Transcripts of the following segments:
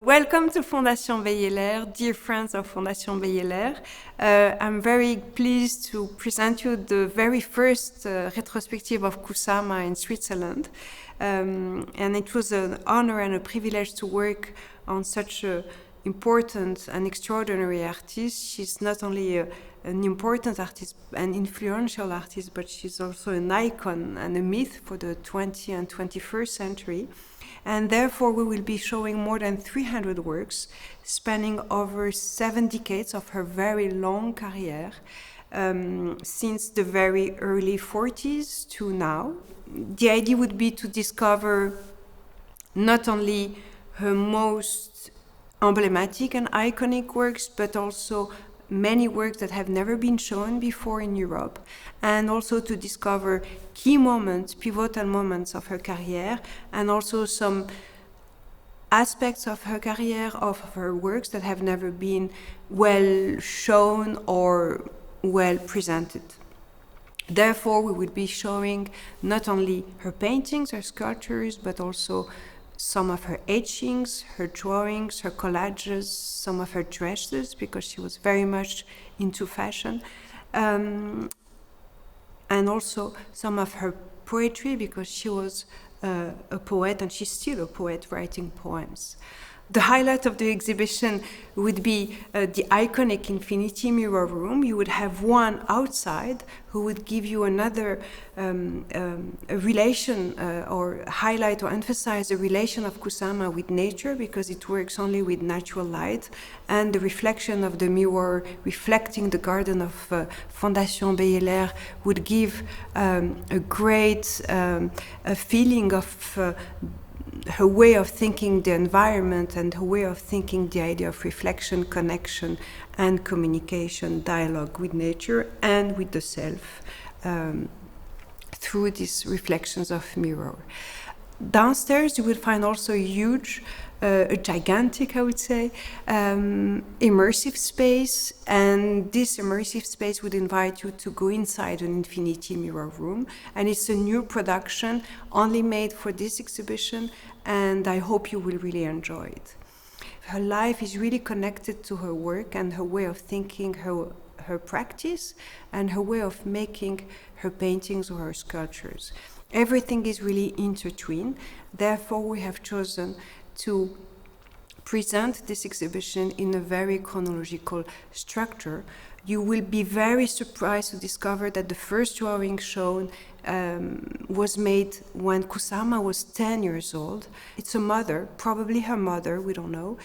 Welcome to Fondation Beyeler, dear friends of Fondation Beyeler. I'm very pleased to present you the very first retrospective of Kusama in Switzerland. And it was an honor and a privilege to work on such an important and extraordinary artist. She's not only an important artist, an influential artist, but she's also an icon and a myth for the 20th and 21st century. And therefore we will be showing more than 300 works spanning over 7 decades of her very long career, since the very early 40s to now. The idea would be to discover not only her most emblematic and iconic works, but also many works that have never been shown before in Europe, and also to discover key moments, pivotal moments of her career, and also some aspects of her career, of her works that have never been well shown or well presented. Therefore, we will be showing not only her paintings, her sculptures, but also some of her etchings, her drawings, her collages, some of her dresses, because she was very much into fashion, and also some of her poetry, because she was a poet, and she's still a poet writing poems. The highlight of the exhibition would be the iconic infinity mirror room. You would have one outside who would give you another a relation or highlight or emphasize the relation of Kusama with nature, because it works only with natural light, and the reflection of the mirror reflecting the garden of Fondation Beyeler would give a great a feeling of her way of thinking the environment, and her way of thinking the idea of reflection, connection, and communication, dialogue with nature and with the self through these reflections of mirror. Downstairs you will find also a gigantic, I would say, immersive space, and this immersive space would invite you to go inside an infinity mirror room, and it's a new production only made for this exhibition, and I hope you will really enjoy it. Her life is really connected to her work and her way of thinking, her practice, and her way of making her paintings or her sculptures. Everything is really intertwined. Therefore, we have chosen to present this exhibition in a very chronological structure. You will be very surprised to discover that the first drawing shown was made when Kusama was 10 years old. It's a mother, probably her mother, we don't know,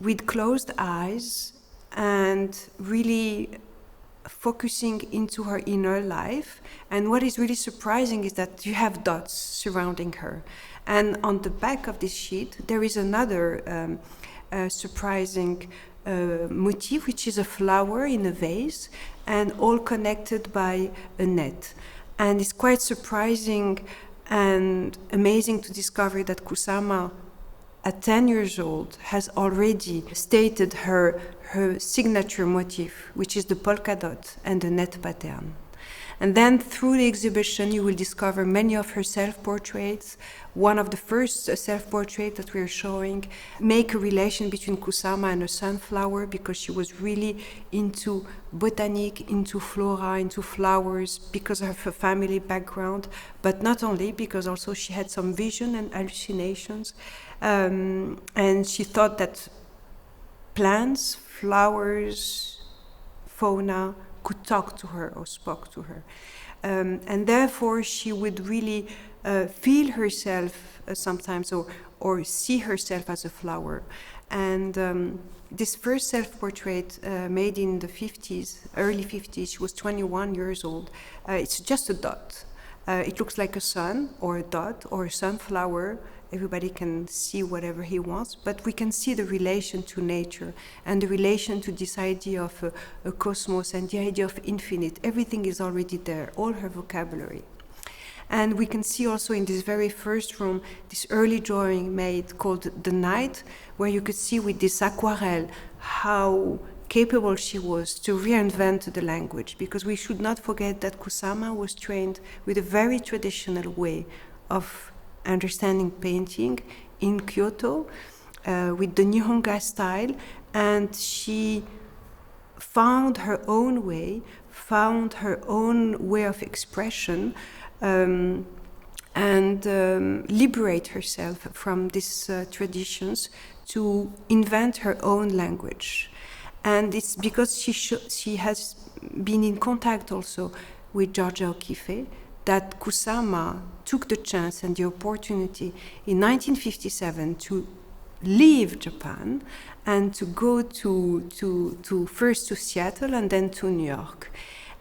with closed eyes and really focusing into her inner life. And what is really surprising is that you have dots surrounding her. And on the back of this sheet, there is another surprising motif, which is a flower in a vase, and all connected by a net. And it's quite surprising and amazing to discover that Kusama, at 10 years old, has already stated her signature motif, which is the polka dot and the net pattern. And then through the exhibition, you will discover many of her self-portraits. One of the first self-portraits that we're showing make a relation between Kusama and a sunflower, because she was really into botanic, into flora, into flowers, because of her family background, but not only, because also she had some vision and hallucinations. And she thought that plants, flowers, fauna could talk to her or spoke to her. And therefore she would really feel herself sometimes or see herself as a flower. And this first self-portrait made in the 50s, early 50s, she was 21 years old. It's just a dot. It looks like a sun or a dot or a sunflower. Everybody can see whatever he wants, but we can see the relation to nature and the relation to this idea of a cosmos and the idea of infinite. Everything is already there, all her vocabulary. And we can see also in this very first room, this early drawing made called The Night, where you could see with this aquarelle how capable she was to reinvent the language, because we should not forget that Kusama was trained with a very traditional way of understanding painting in Kyoto, with the Nihonga style, and she found her own way, found her own way of expression, and liberate herself from these traditions to invent her own language. And it's because she has been in contact also with Georgia O'Keeffe that Kusama took the chance and the opportunity in 1957 to leave Japan and to go to first to Seattle and then to New York.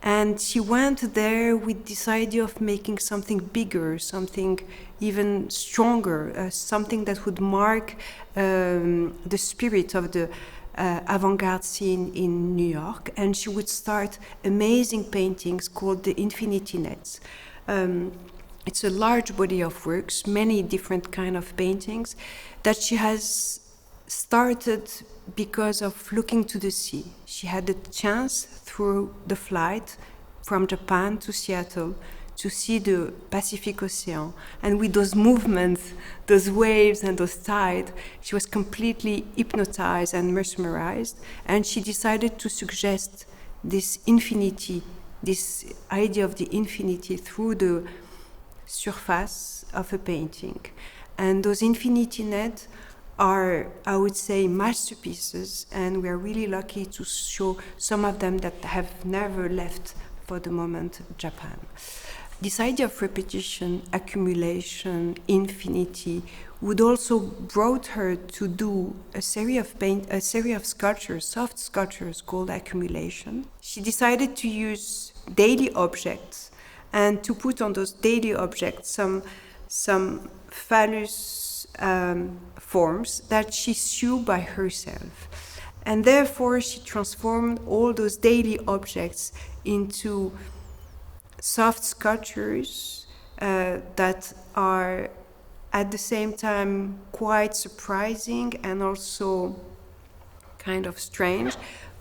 And she went there with this idea of making something bigger, something even stronger, something that would mark the spirit of the avant-garde scene in New York. And she would start amazing paintings called the Infinity Nets. It's a large body of works, many different kind of paintings that she has started because of looking to the sea. She had the chance through the flight from Japan to Seattle to see the Pacific Ocean. And with those movements, those waves and those tides, she was completely hypnotized and mesmerized. And she decided to suggest this infinity, this idea of the infinity through the surface of a painting. And those infinity nets are, I would say, masterpieces, and we are really lucky to show some of them that have never left, for the moment, Japan. This idea of repetition, accumulation, infinity would also brought her to do a series of sculptures, soft sculptures called accumulation. She decided to use daily objects and to put on those daily objects some phallus forms that she sew by herself. And therefore she transformed all those daily objects into soft sculptures that are at the same time quite surprising and also kind of strange.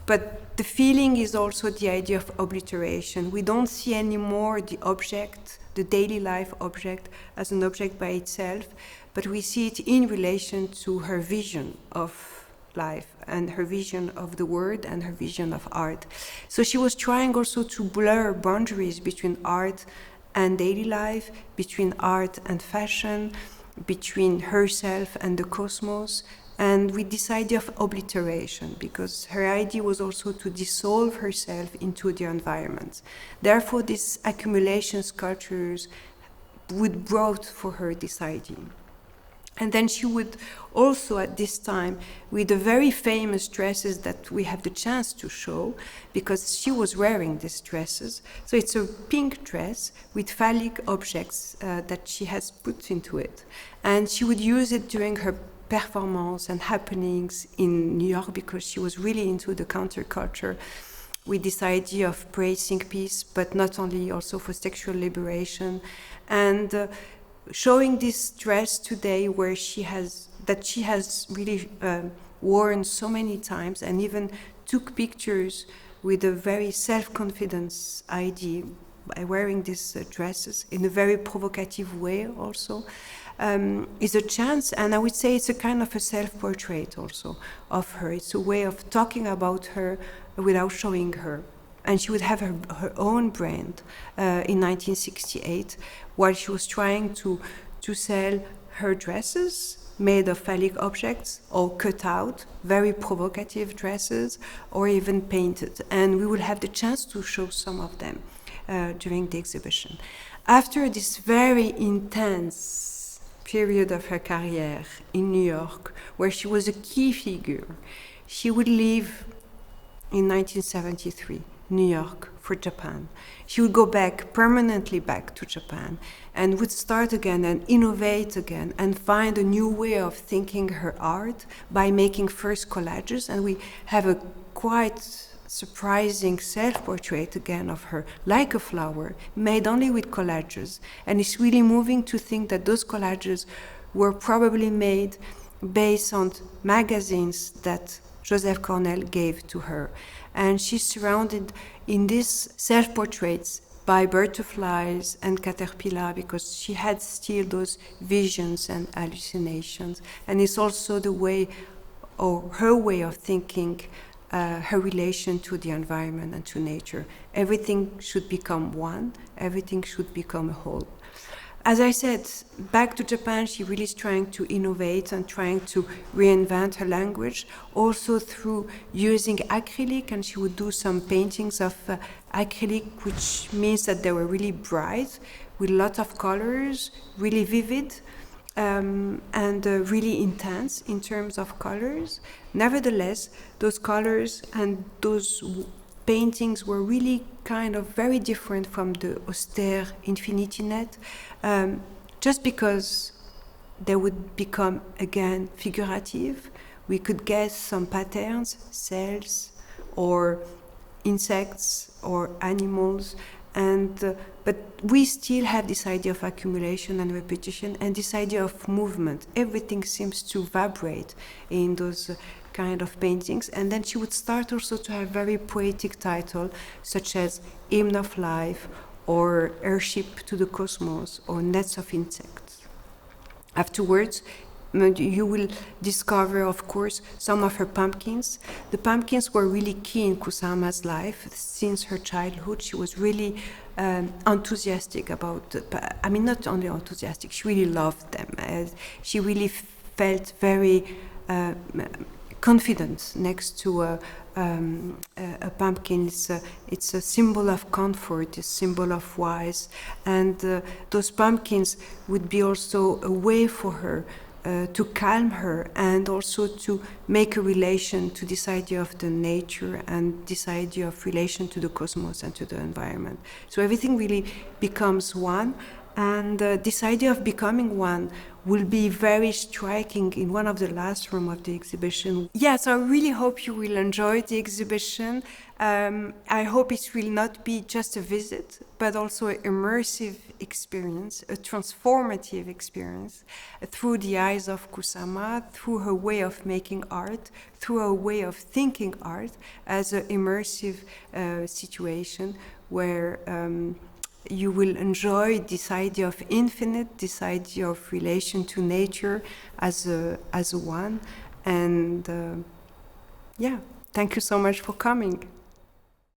But the feeling is also the idea of obliteration. We don't see anymore the object, the daily life object, as an object by itself, but we see it in relation to her vision of life and her vision of the world and her vision of art. So she was trying also to blur boundaries between art and daily life, between art and fashion, between herself and the cosmos, and with this idea of obliteration, because her idea was also to dissolve herself into the environment. Therefore, these accumulation sculptures would brought for her this idea. And then she would also, at this time, with the very famous dresses that we have the chance to show, because she was wearing these dresses. So it's a pink dress with phallic objects that she has put into it. And she would use it during her performance and happenings in New York, because she was really into the counterculture with this idea of praising peace, but not only, also for sexual liberation. And showing this dress today where she has really worn so many times, and even took pictures with a very self-confidence idea by wearing these dresses in a very provocative way also, is a chance. And I would say it's a kind of a self-portrait also of her. It's a way of talking about her without showing her. And she would have her own brand in 1968, while she was trying to sell her dresses made of phallic objects or cut out, very provocative dresses, or even painted. And we will have the chance to show some of them during the exhibition. After this very intense period of her career in New York, where she was a key figure, she would leave in 1973. New York for Japan. She would go permanently back to Japan, and would start again and innovate again and find a new way of thinking her art by making first collages. And we have a quite surprising self-portrait again of her, like a flower, made only with collages. And it's really moving to think that those collages were probably made based on magazines that Joseph Cornell gave to her. And she's surrounded in these self-portraits by butterflies and caterpillar, because she had still those visions and hallucinations. And it's also the way, or her way of thinking, her relation to the environment and to nature. Everything should become one, everything should become a whole. As I said, back to Japan, she really is trying to innovate and trying to reinvent her language, also through using acrylic, and she would do some paintings of acrylic, which means that they were really bright, with lots of colors, really vivid, and really intense in terms of colors. Nevertheless, those colors and those paintings were really kind of very different from the austere infinity net, just because they would become again figurative. We could guess some patterns, cells or insects or animals, and but we still have this idea of accumulation and repetition and this idea of movement. Everything seems to vibrate in those kind of paintings. And then she would start also to have very poetic titles such as Hymn of Life or Airship to the Cosmos or Nets of Insects. Afterwards, you will discover, of course, some of her pumpkins. The pumpkins were really key in Kusama's life. Since her childhood, she was really enthusiastic about, not only enthusiastic, she really loved them. She really felt very confident next to a pumpkin. It's a symbol of comfort, a symbol of wise, and those pumpkins would be also a way for her to calm her and also to make a relation to this idea of the nature and this idea of relation to the cosmos and to the environment. So everything really becomes one, and this idea of becoming one will be very striking in one of the last rooms of the exhibition. Yes, I really hope you will enjoy the exhibition. I hope it will not be just a visit, but also an immersive experience, a transformative experience through the eyes of Kusama, through her way of making art, through her way of thinking art as an immersive situation where you will enjoy this idea of infinite, this idea of relation to nature as a one. And thank you so much for coming.